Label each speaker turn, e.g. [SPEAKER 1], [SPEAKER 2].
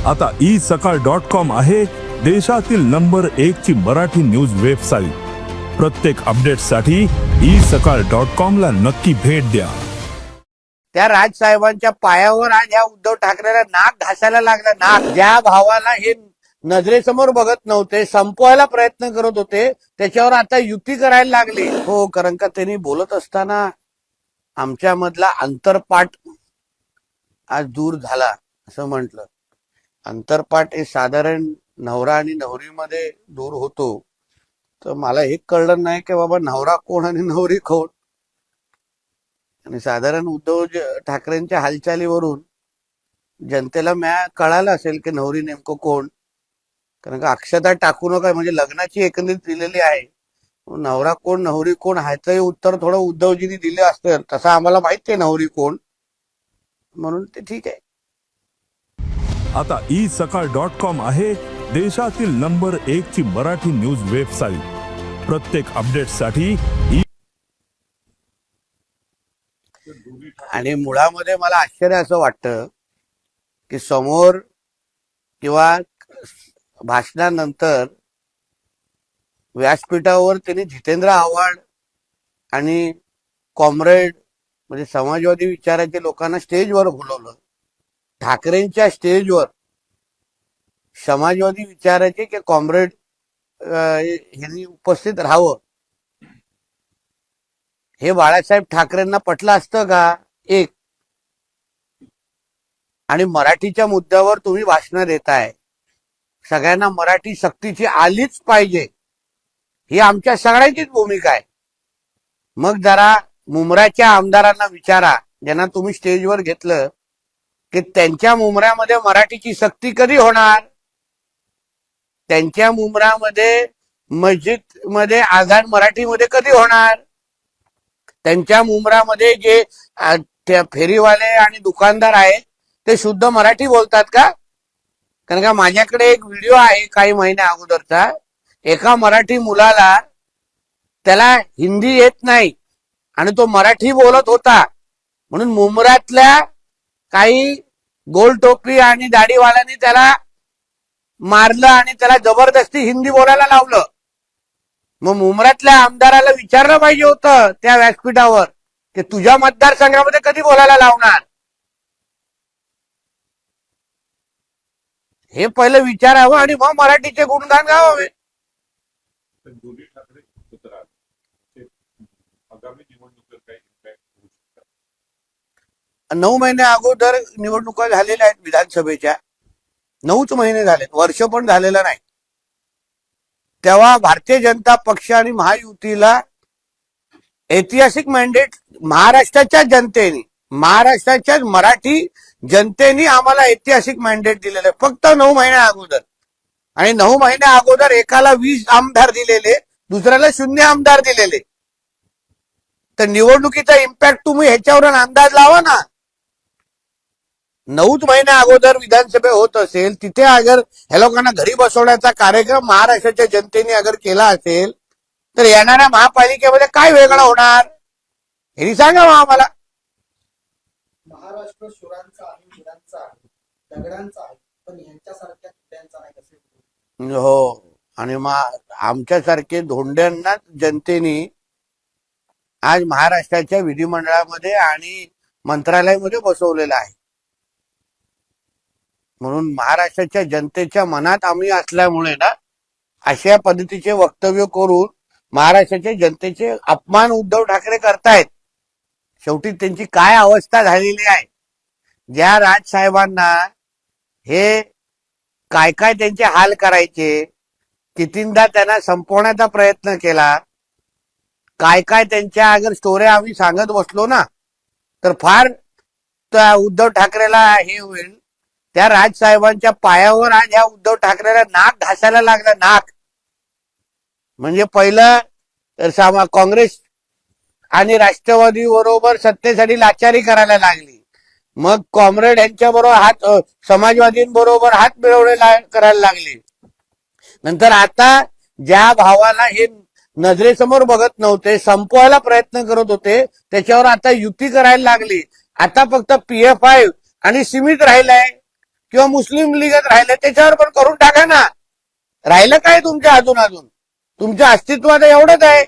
[SPEAKER 1] आता isakal.com आहे देशातील नंबर 1 ची मराठी न्यूज वेबसाईट। प्रत्येक अपडेटसाठी isakal.com ला नक्की भेट द्या।
[SPEAKER 2] त्या राजसाहेबांच्या पायावर आज ह्या उद्धव ठाकरेला नाक घासायला लागला। नाक ज्या भावाला हे नजरेसमोर बघत नव्हते, संपवायला प्रयत्न करत होते, त्याच्यावर आता युती करायला लागले। हो, कारण का त्यांनी बोलत असताना आमच्यामधला अंतरपाठ आज दूर झाला असं म्हटलं। अंतरपाठ हे साधारण नवरा आणि नवरीमध्ये दूर होतो। तर मला हे कळलं नाही की बाबा नवरा कोण आणि नवरी कोण। आणि साधारण उद्धव ठाकरेंच्या हालचालीवरून जनतेला कळालं असेल की नवरी नेमकं कोण। कारण का अक्षता टाकू नका म्हणजे लग्नाची एकंदरीत दिलेली आहे, नवरा कोण नवरी कोण ह्याचंही उत्तर थोडं उद्धवजींनी दिले असतं। तसं आम्हाला माहिती आहे नवरी कोण, म्हणून ते ठीक आहे।
[SPEAKER 1] आता isakal.com आहे देशातील नंबर 1 ची मराठी न्यूज वेबसाईट। प्रत्येक अपडेटसाठी
[SPEAKER 2] आणि मुळामध्ये मला आश्चर्य असं वाटतं की समोर किंवा भाषणानंतर व्यासपीठावर त्यांनी जितेंद्र आव्हाड आणि कॉम्रेड म्हणजे समाजवादी विचाराच्या लोकांना स्टेजवर बोलवलं। ठाकरेंच्या स्टेजवर समाजवादी विचाराचे की कॉम्रेड यांनी उपस्थित राहावं, हे बाळासाहेब ठाकरेंना पटलं असतं का? एक, आणि मराठीच्या मुद्द्यावर तुम्ही भाषण देताय, सगळ्यांना मराठी सक्तीची आलीच पाहिजे ही आमच्या सगळ्यांचीच भूमिका आहे। मग जरा मुंब्र्याच्या आमदारांना विचारा, ज्यांना तुम्ही स्टेजवर घेतलं, की त्यांच्या मुंब्र्यामध्ये मराठीची सक्ती कधी होणार? त्यांच्या मुंब्र्यामध्ये मस्जिद मध्ये आझान मराठीमध्ये कधी होणार? त्यांच्या मुंब्र्यामध्ये जे फेरीवाले आणि दुकानदार आहेत ते शुद्ध मराठी बोलतात का? कारण का माझ्याकडे एक व्हिडिओ आहे काही महिन्या अगोदरचा, एका मराठी मुलाला त्याला हिंदी येत नाही आणि तो मराठी बोलत होता, म्हणून मुंब्र्यातल्या काही गोल टोपी आणि दाढीवाल्यांनी त्याला मारलं आणि त्याला जबरदस्ती हिंदी बोलायला लावलं। मग मुंब्र्यातल्या आमदाराला विचारलं पाहिजे होतं त्या व्यासपीठावर की तुझ्या मतदारसंघामध्ये कधी बोलायला लावणार, हे पहिलं विचारावं आणि मग मराठीचे गुणगान गावावे। 9 महिने अगोदर निवडणुका झालेल्या आहेत विधानसभेच्या, 9च महिने झालेत, वर्ष पण झालेलं नाही। तेव्हा भारतीय जनता पक्ष आणि महायुतीला ऐतिहासिक मॅन्डेट महाराष्ट्राच्या जनतेने, महाराष्ट्राच्या मराठी जनतेने आम्हाला ऐतिहासिक मॅन्डेट दिलेलं आहे फक्त 9 महिन्या अगोदर। आणि 9 महिन्या अगोदर एकाला 20 आमदार दिलेले, दुसऱ्याला 0 आमदार दिलेले। तर निवडणुकीचा इम्पॅक्ट तुम्ही ह्याच्यावर अंदाज लावा ना। 9 महिन्या अगोदर विधानसभा होत असेल, तिथे अगर ह्या लोकांना घरी बसवण्याचा कार्यक्रम महाराष्ट्राच्या जनतेने अगर केला असेल, तर येणाऱ्या महापालिकेमध्ये काय वेगळं होणार हे सांगा आम्हाला।
[SPEAKER 3] महाराष्ट्र शुरांचा आहे, मुलांचा आहे, दगडांचा आहे, पण यांच्यासारख्या धोंड्यांचा नाही कसे?
[SPEAKER 2] हो, आणि आमच्यासारखे धोंड्यांना जनतेने आज महाराष्ट्राच्या विधिमंडळामध्ये आणि मंत्रालयामध्ये बसवलेलं आहे। म्हणून महाराष्ट्राच्या जनतेच्या मनात आम्ही असल्यामुळे ना अशा पद्धतीचे वक्तव्य करून महाराष्ट्राच्या जनतेचे अपमान उद्धव ठाकरे करतायत। शेवटी त्यांची काय अवस्था झालेली आहे, ज्या राजसाहेबांना हे काय काय त्यांचे हाल करायचे, कितींदा त्यांना संपवण्याचा प्रयत्न केला, काय काय त्यांच्या अगर स्टोऱ्या आम्ही सांगत बसलो ना तर फार उद्धव ठाकरेला हे होईल। त्या राजसाहेबांच्या पायावर आज ह्या उद्धव ठाकरेला नाक घासायला लागला। नाक म्हणजे पहिलं काँग्रेस आणि राष्ट्रवादी बरोबर सत्तेसाठी लाचारी करायला लागली, मग कॉम्रेड यांच्या बरोबर समाजवादींबरोबर हात मिळवणे करायला लागली, नंतर आता ज्या भावाला हे नजरेसमोर बघत नव्हते, संपवायला प्रयत्न करत होते, त्याच्यावर आता युती करायला लागली। आता फक्त PF5 आणि सीमित राहिलाय। किंवा मुस्लिम लीगत राहिले त्याच्यावर पण करून टाका ना. राहिलं काय तुमच्या हातून? अजून तुमच्या अस्तित्वात एवढंच आहे